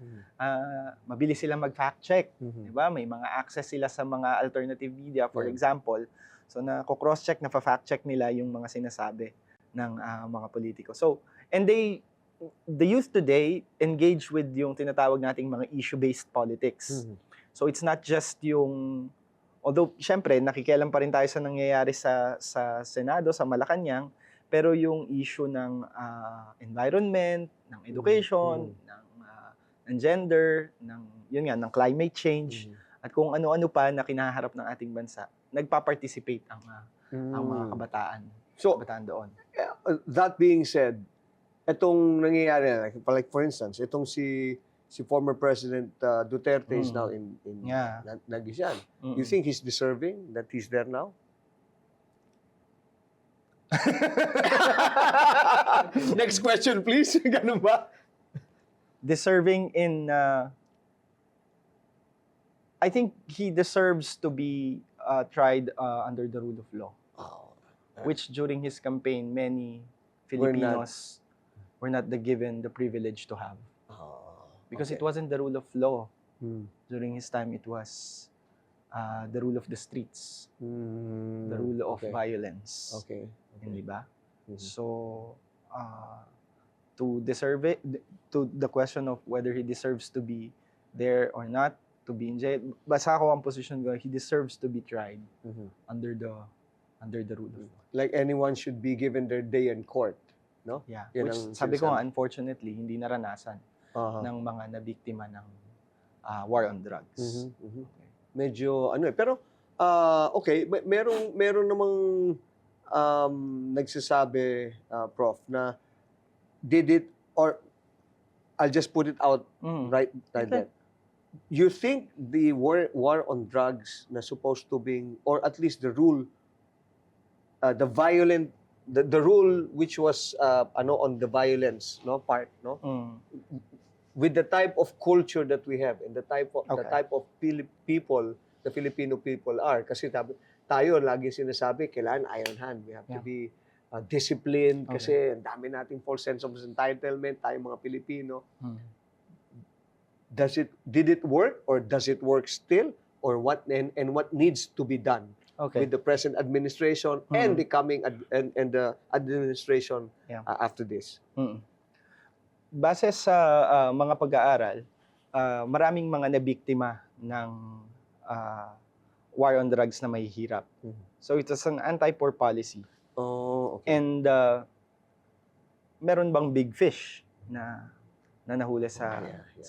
mabilis silang mag-fact check. Diba? May mga access sila sa mga alternative media, for example. So, na-cross-check, na-fact check nila yung mga sinasabi ng mga politiko. So, and the youth today engage with yung tinatawag nating mga issue-based politics. So, it's not just yung, although, syempre, nakikialam pa rin tayo sa nangyayari sa Senado, sa Malacanang, pero yung issue ng environment, ng education, ng gender, ng climate change, at kung ano-ano pa na kinaharap ng ating bansa, nagpa-participate ang mga kabataan. So, Kabataan doon. that being said, itong nangyayari, like for instance, itong si former President Duterte is now in Nagisyan. You think he's deserving that he's there now? Next question, please. Ganun ba? Deserving in I think he deserves to be tried under the rule of law, which during his campaign many Filipinos were not given the privilege to have, because it wasn't the rule of law. During his time, it was the rule of the streets, the rule of violence. Okay. Hindi ba? So, to deserve it, to the question of whether he deserves to be there or not, to be in jail, basta ako ang position ko, he deserves to be tried under the rule of law. Like anyone should be given their day in court, no? Yeah. Yan Which, ang sabi ko nga, sinasabi. unfortunately, hindi naranasan ng mga nabiktima ng war on drugs. Medyo pero okay, meron namang nagsasabi, Prof, na did it, or I'll just put it out right Okay. there. You think the war on drugs na supposed to be, or at least the rule, the violent, the rule which was on the violence, no, part, no, with the type of culture that we have and the type of people, the Filipino people are, kasi tayo lagi sinasabi, kailangan iron hand, we have to be disciplined, kasi ang dami nating false sense of entitlement, tayo mga Pilipino. Did it work, or does it work still, or what, and what needs to be done with the present administration and the coming and the administration after this? Base sa mga pag-aaral, maraming mga nabiktima ng war on drugs na mahihirap. So it was an anti-poor policy. Oh, okay. And meron bang big fish na nahuli sa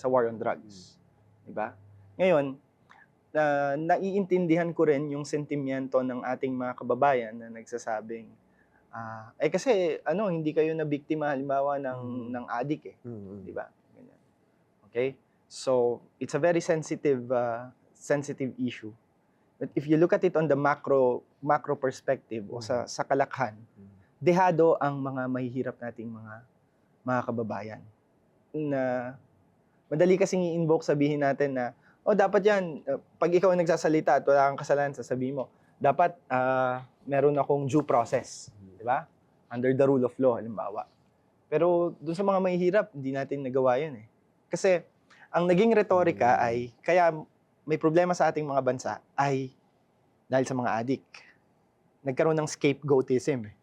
war on drugs? Diba? Ngayon, naiintindihan ko rin yung sentimiento ng ating mga kababayan na nagsasabing, kasi hindi kayo nabiktima halimbawa ng addict eh. Di ba? Ganyan. Okay? So, it's a very sensitive issue. But if you look at it on the macro perspective o sa kalakhan, dehado ang mga mahihirap nating mga kababayan. Na madali kasing i-invoke, sabihin natin na, dapat yan, pag ikaw ang nagsasalita at wala kang kasalanan, sasabihin mo, dapat meron akong due process. Diba? Under the rule of law, halimbawa. Pero dun sa mga mahihirap, hindi natin nagawa yun eh. Kasi ang naging retorika ay, kaya may problema sa ating mga bansa ay dahil sa mga addict. Nagkaroon ng scapegoatism eh.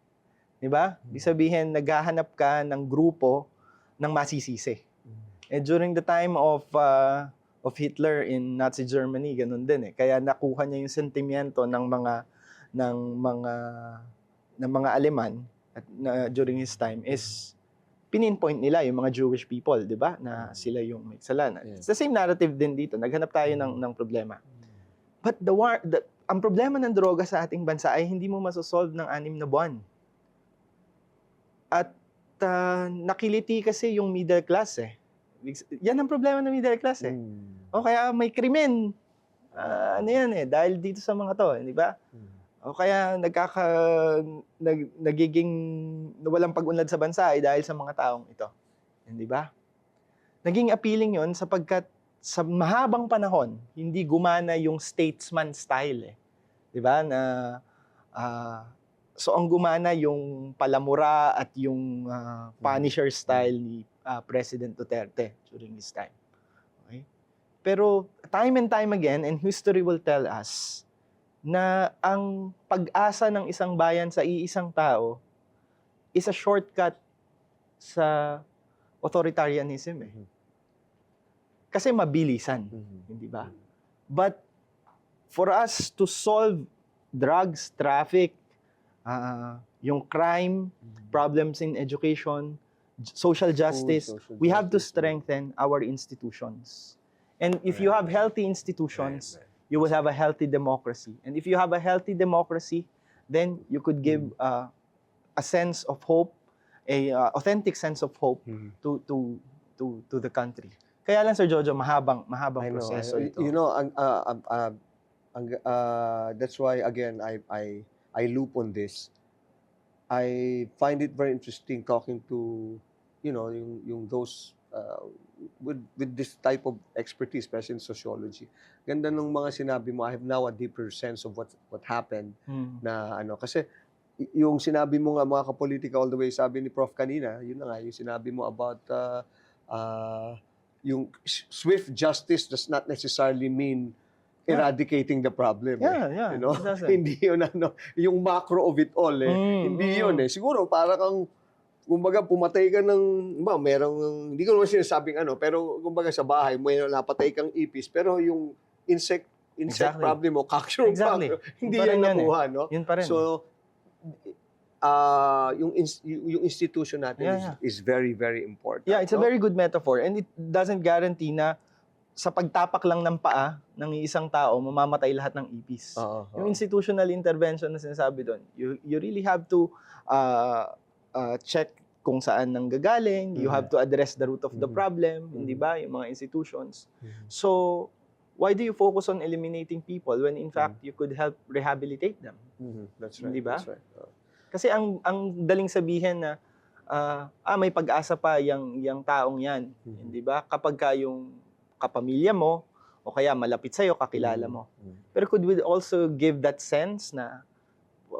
Diba? Ibig sabihin, naghahanap ka ng grupo ng masisisi. During the time of Hitler in Nazi Germany, ganun din eh. Kaya nakuha niya yung sentimiento ng mga Aleman at during his time is pinpoint nila yung mga Jewish people, di ba? Na sila yung may kasalanan. It's the same narrative din dito. Naghanap tayo ng problema. But ang problema ng droga sa ating bansa ay hindi mo masosolve ng 6 na buwan. At nakiliti kasi yung middle class eh. Yan ang problema ng middle class eh. O kaya may krimen. Ano yan eh, dahil dito sa mga to, di ba? O kaya nagiging walang pag-unlad sa bansa ay dahil sa mga taong ito. Di ba? Naging appealing yon sapagkat sa mahabang panahon, hindi gumana yung statesman style eh. Di ba? So ang gumana yung palamura at yung punisher style ni President Duterte during his time. Okay? Pero time and time again, and history will tell us, na ang pag-asa ng isang bayan sa iisang tao is a shortcut sa authoritarianism eh. Kasi mabilisan, hindi ba? But for us to solve drugs, traffic, yung crime, problems in education, social justice, we have to strengthen our institutions. And if you have healthy institutions, you will have a healthy democracy. And if you have a healthy democracy, then you could give a sense of hope, a authentic sense of hope to the country. Kaya lang Sir Jojo, mahabang proseso ito. You know, that's why again I loop on this. I find it very interesting talking to yung those with this type of expertise, especially in sociology. Ganda ng mga sinabi mo. I have now a deeper sense of what happened na kasi yung sinabi mo nga mga kapolitika all the way, sabi ni Prof kanina, yun na nga yung sinabi mo about yung swift justice does not necessarily mean eradicating the problem. Yeah. You know? It doesn't. Hindi yun yung macro of it all hindi yun Siguro para kang kumbaga pumatay ka merong hindi ko naman sinasabing pero kumbaga sa bahay may napatay kang ipis pero yung insect Exactly. problem mo capture Exactly. hindi Yun pa yan rin nakuha Yun pa rin. So yung institution natin is very, very important. Yeah, it's a very good metaphor, and it doesn't guarantee na sa pagtapak lang ng paa ng isang tao, mamamatay lahat ng ipis. Yung institutional intervention na sinasabi doon, you really have to check kung saan nanggagaling, you have to address the root of the problem, hindi ba, yung mga institutions. So, why do you focus on eliminating people when in fact you could help rehabilitate them? That's right. Hindi ba? That's right. Kasi ang daling sabihin na may pag-asa pa yung taong yan, hindi ba? Kapag ka yung kapamilya mo o kaya malapit sa'yo, kakilala mo. Pero could we also give that sense na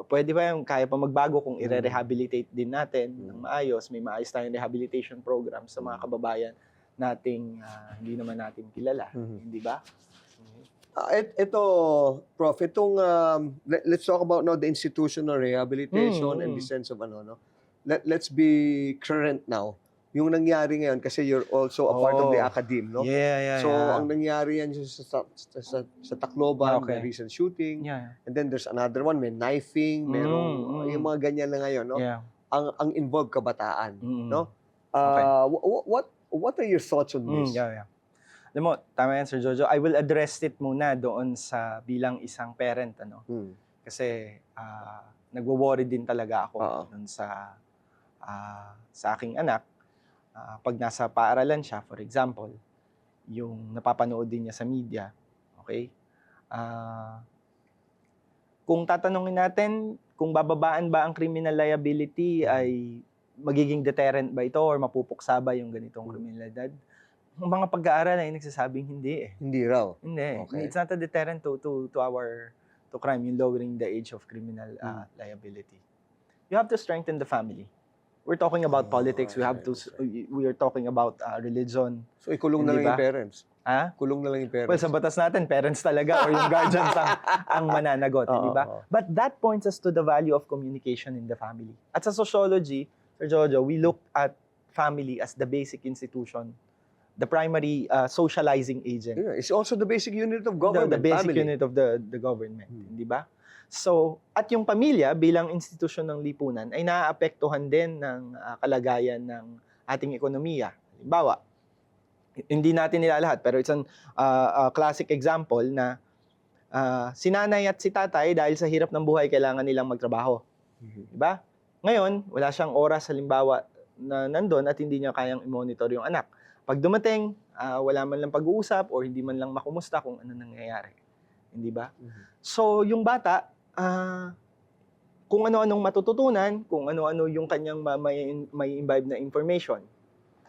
pwede ba yung kaya pa magbago kung i-rehabilitate din natin ng maayos, may maayos tayong rehabilitation program sa mga kababayan nating hindi naman natin kilala, hindi ba? Ito, Prof, let's talk about now the institutional rehabilitation and the sense of let's be current now. Yung nangyari ngayon, kasi you're also a part of the academe, no? Yeah. So, ang nangyari yan sa Tacloban, Okay. may recent shooting, Yeah. and then there's another one, may knifing, merong, yung mga ganyan na ngayon, no? Yeah. Ang involved kabataan, no? Okay. What are your thoughts on this? Yeah. Alam mo, tama yan, Sir Jojo. I will address it muna doon sa bilang isang parent, Kasi nagwo-worry din talaga ako doon sa aking anak. Pag nasa paaralan siya, for example, yung napapanood din niya sa media, okay? Kung tatanungin natin kung bababaan ba ang criminal liability, ay magiging deterrent ba ito or mapupuksa ba yung ganitong kriminalidad? Yung mga pag-aaral ay nagsasabing hindi eh. Hindi raw. Hindi. Okay. It's not a deterrent to crime, yung lowering the age of criminal liability. You have to strengthen the family. We're talking about politics. We are talking about religion. So, ikulong na Hindi lang ba? yung parents. Kulong na lang yung parents. Well, sa batas natin, parents talaga or yung guardians ang mananagot, di ba? But that points us to the value of communication in the family. At sa sociology, Sir Jojo, we look at family as the basic institution, the primary socializing agent. Yeah, it's also the basic unit of government, The basic family. unit of the government, di ba? So, at yung pamilya bilang institusyon ng lipunan ay naaapektuhan din ng kalagayan ng ating ekonomiya. Halimbawa, hindi natin nilalahat, pero it's a classic example na Si nanay at si tatay, dahil sa hirap ng buhay, kailangan nilang magtrabaho. Diba? Ngayon, wala siyang oras, halimbawa, na nandun at hindi niya kayang i-monitor yung anak. Pag dumating, wala man lang pag-uusap or hindi man lang makumusta kung ano nangyayari. Hindi ba? So, yung bata, kung ano-anong matututunan, kung ano-ano yung kanyang may imbibe na information.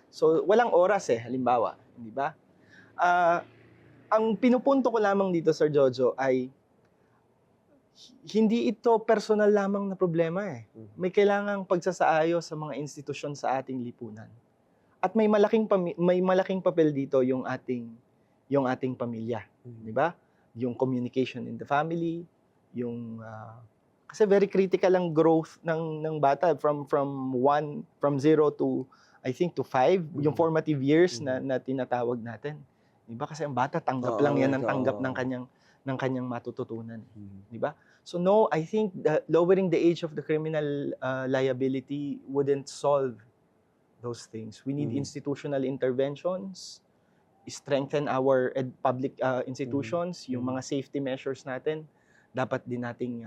So, walang oras halimbawa. Hindi ba? Ang pinupunto ko lamang dito, Sir Jojo, ay hindi ito personal lamang na problema May kailangang pagsasaayos sa mga institusyon sa ating lipunan. At may malaking papel dito yung ating pamilya, di ba? Yung communication in the family, yung kasi very critical ang growth ng bata from 0 to I think to 5, yung formative years na tinatawag natin. Di ba? Kasi ang bata tanggap lang yan ng tanggap ng kanyang matututunan, di ba? So no, I think lowering the age of the criminal liability wouldn't solve those things. We need institutional interventions, strengthen our public institutions, yung mga safety measures natin, dapat din nating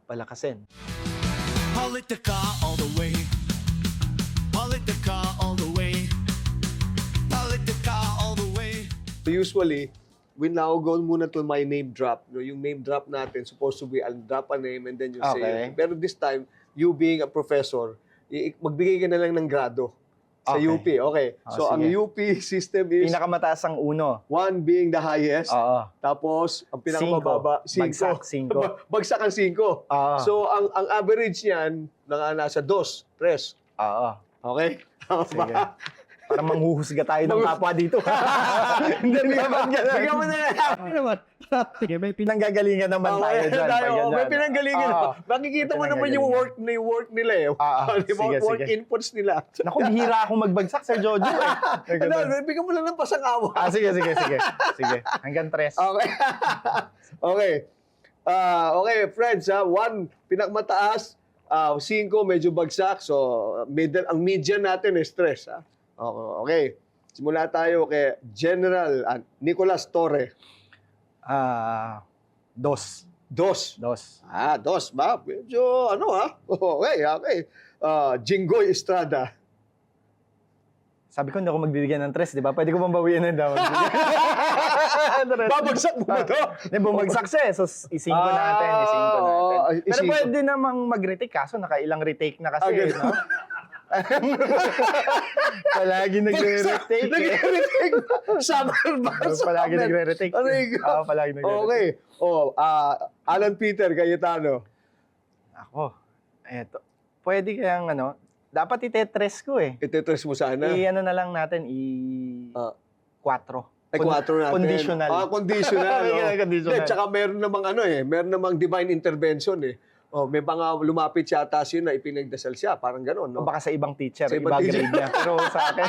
palakasin. Politica all the way. Politica all the way. Politica all the way. So usually, we now go muna to my name drop. No, yung name drop natin, supposed to be, I'll drop a name and then you say Okay. it. Pero this time, you being a professor, magbigay ka na lang ng grado sa Okay. UP. Okay. So, ang sige. UP system is Pinakamataas ang 1. 1 being the highest. Oo. Tapos, ang pinakamababa, 5. Bagsak, 5. Bagsak ang 5. Oo. So, ang average niyan, nasa 2, 3. Oo. Okay? Tama Sige. ba? Parang manghuhusga tayo ng kapwa dito. Hindi naman ganun. Bigyan mo na lang. Ano naman? Sige, may Pinanggagalingan naman tayo dyan. pag ganyan. May pinanggalingan. Oo. Makikita mo May naman yung work nila eh. Di ba? Sige, Work sige. inputs nila. Naku, bihira akong magbagsak, Sir Jojo. Ano, bigyan mo lang ng pasangawa. Sige. Sige. Hanggang 3. Okay. Okay. Okay, friends, 1 pinakmataas, 5 medyo bagsak. So, ang median natin is 3. Okay. Simula tayo kay General Nicolas Torre. 2. 2. 2. 2 ba? Medyo Okay. Jinggoy Estrada. Sabi ko, hindi ako magbibigyan ng 3, di ba? Pwede ko bang bawian ng daw? Babagsak mo ba to? Hindi, bumagsak siya So, isingko natin. Pero isingko. pwede namang mag-retake. Kaso, nakailang retake na kasi. No? Palagi nagre-retake. Nagre-retake. Summer ba? Palagi nagre-retake. Aray ko. Palagi nagre-retake. Okay. Alan Peter Cayetano. Ako, eto. Pwede kayang dapat itetres ko Itetres mo sana. I-ano na lang natin, 4. Ay, 4 natin. Conditional. Conditional. Conditional. Hindi, tsaka meron namang meron namang divine intervention may mga lumapit yata siya na ipinagdasal siya. Parang gano'n, no? O baka sa ibang teacher, Sa iba ibang grade niya. Pero sa akin,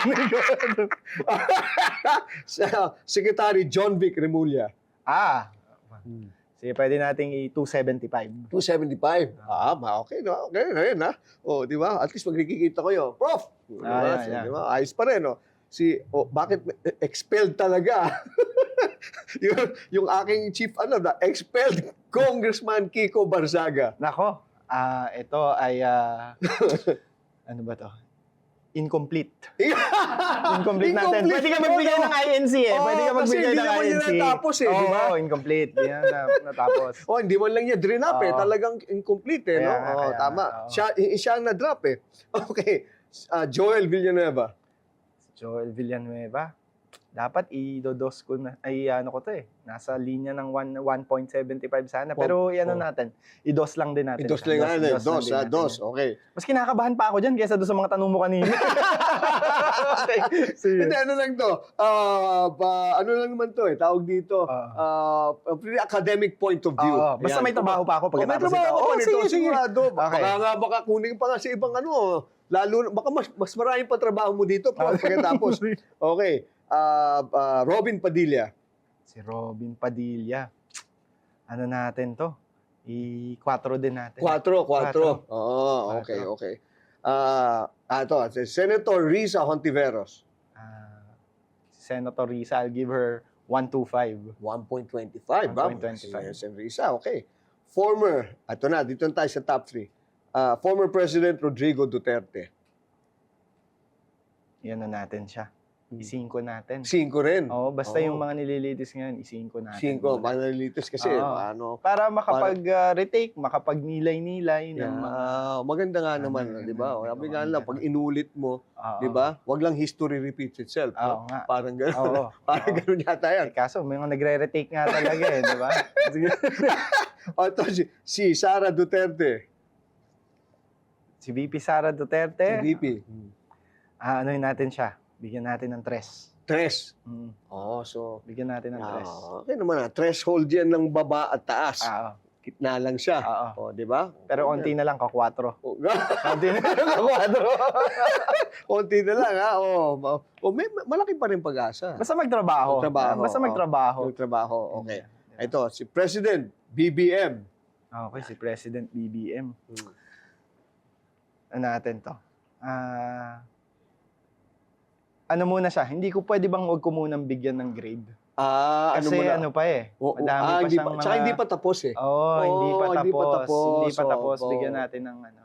Secretary John Vic Remulla. sige, pwede nating i-275. 275. Okay, no? Okay, ngayon, ha? Di ba? At least magkikita ko yun. Prof! Yeah. Di ba? Ayos pa rin, no? Bakit expelled talaga? yung aking chief, expelled Congressman Kiko Barzaga. Nako, ito ay, ano ba to? Incomplete. Incomplete natin. Pwede ka magbigay ng INC Pwede ka magbigay ng INC. Kasi hindi naman yun natapos di ba? Incomplete. Di yan natapos. Hindi man lang niya drain up Talagang incomplete no? Tama. Siya ang na-drop Okay. Joel Villanueva. Joel Villanueva. Dapat i-dos ko na, nasa linya ng 1.75 sana. Pero natin, i-dos lang din natin. I-dos lang natin. Dos. Okay. Mas kinakabahan pa ako dyan kaysa doon sa mga tanong mo kanina. Hindi, ano lang to? Ano lang naman to Tawag dito. Academic point of view. Basta may trabaho pa ako May pagkatapos trabaho ako nito. sige. Sigurado. Okay. Baka kunin pa nga sa ibang lalo, baka mas maraming pa trabaho mo dito pagkatapos. Okay. Robin Padilla. Si Robin Padilla. Ano natin to? I-4 din natin. 4. Okay. Ito, si Senator Risa Hontiveros. Senator Risa, I'll give her 125. 1.25. Bravo. 1.25. Si Risa, okay. Former, ito na, dito na tayo sa top 3. Former President Rodrigo Duterte. Yan na natin siya. Isingko natin. 5 rin. Oo, basta Oo. yung mga nililitis ngayon, isingko natin. 5. Manalitis kasi, Oo. ano. Para makapag-retake, makapagnilay-nilay ng mga... Maganda nga naman, di ba? Sabi nga lang, pag inulit mo, Oo. di ba? Wag lang history repeats itself. Oo no? nga. Parang gano'n. Oo. Parang Oo. gano'n yata yan. Eh, kaso, may mga nagre-retake nga talaga eh, di ba? O, ito, si Sara Duterte. Si VP Sara Duterte, VP. ano natin siya? Bigyan natin ng 3. 3. Mm. So, Bigyan natin ng 3. okay naman threshold yan ng baba at taas. Oo. Gitna lang siya. Oo. O, di ba? Pero konti na lang, ka-4. O, Konti na lang, ka-4. konti na lang, ha? May malaki pa rin pag-asa. Basta magtrabaho. Magtrabaho, Basta oo. magtrabaho. Yung trabaho, okay. Ito, si President BBM. Okay, si President BBM. Hmm. Ano natin to? Ano muna siya? Hindi ko pwede bang huwag ko munang bigyan ng grade? Kasi muna? ano pa eh. Madami pa hindi siyang tsaka hindi pa tapos eh. Oo, hindi pa hindi pa tapos. tapos. Hindi pa tapos. Oo. Bigyan natin ng ano.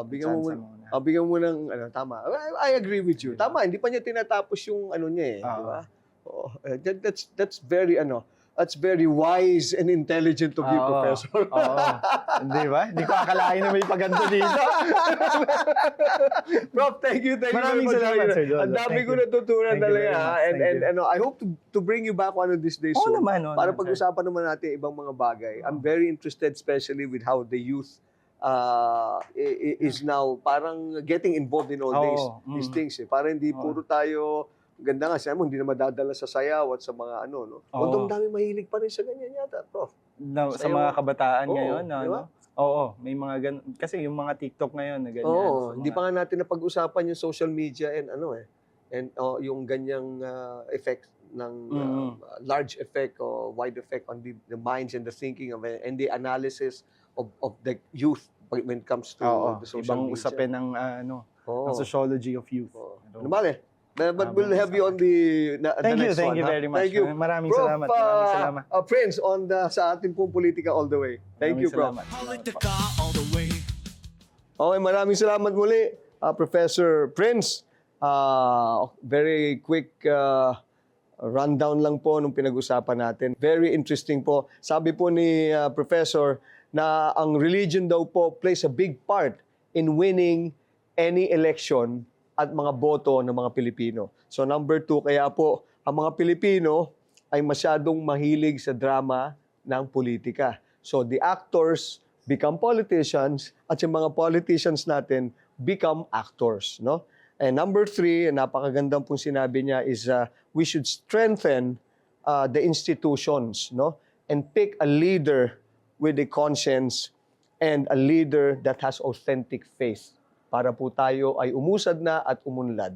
Bigyan mo chance muna. muna. Bigyan mo ng tama. I agree with you. Tama, hindi pa niya tinatapos yung ano niya eh, di ba? That's very that's very wise and intelligent of you, Oo. Professor. Oo. Hindi ba? Hindi ko akalain na may paganto dito. Prof, thank you Maraming very much. salamat, Sir Jojo. Ang dami Thank ko you. natutunan Thank you talaga. very much. Ha? Thank And I hope to bring you back one of these days Oo soon. naman. oo Para naman, sir. pag-usapan naman natin ibang mga bagay. I'm very interested especially with how the youth is now parang getting involved in all these things. Eh. Para hindi puro tayo, ganda nga, sabi mo, hindi na madadala sa sayaw at sa mga no? Although ang dami mahilig pa rin sa ganyan yata, Prof. Sa Sayo. mga kabataan Oo, ngayon, di ba? Oo, may mga ganun. Kasi yung mga TikTok ngayon na ganyan. Oo, sa hindi mga- pa nga natin napag-usapan yung social media and yung ganyang effect ng large effect or wide effect on the minds and the thinking of and the analysis of the youth when it comes to Oo, the social ibang media. usapin ng ng sociology of youth. Ano bale? But we'll have you on the Thank you, next thank one. you ha? very much. Thank you. Maraming Prof, salamat. Maraming salamat. Prince, sa ating pong politika all the way. Thank Maraming you, Prof. salamat. Politica all the way. Okay, maraming salamat muli, Professor Prince. Very quick rundown lang po nung pinag-usapan natin. Very interesting po. Sabi po ni Professor na ang religion daw po plays a big part in winning any election at mga boto ng mga Pilipino. So number 2, kaya po ang mga Pilipino ay masyadong mahilig sa drama ng politika. So the actors become politicians at yung mga politicians natin become actors, no? And number 3, napakagandang pong sinabi niya is we should strengthen the institutions, no? And pick a leader with a conscience and a leader that has authentic faith para po tayo ay umusad na at umunlad.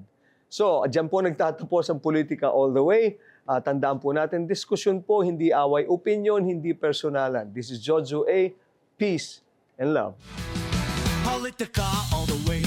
So, dyan po nagtatapos ang politika all the way. Tandaan po natin, diskusyon po, hindi away, opinion, hindi personalan. This is Jojo A. Peace and love. Politica all the way.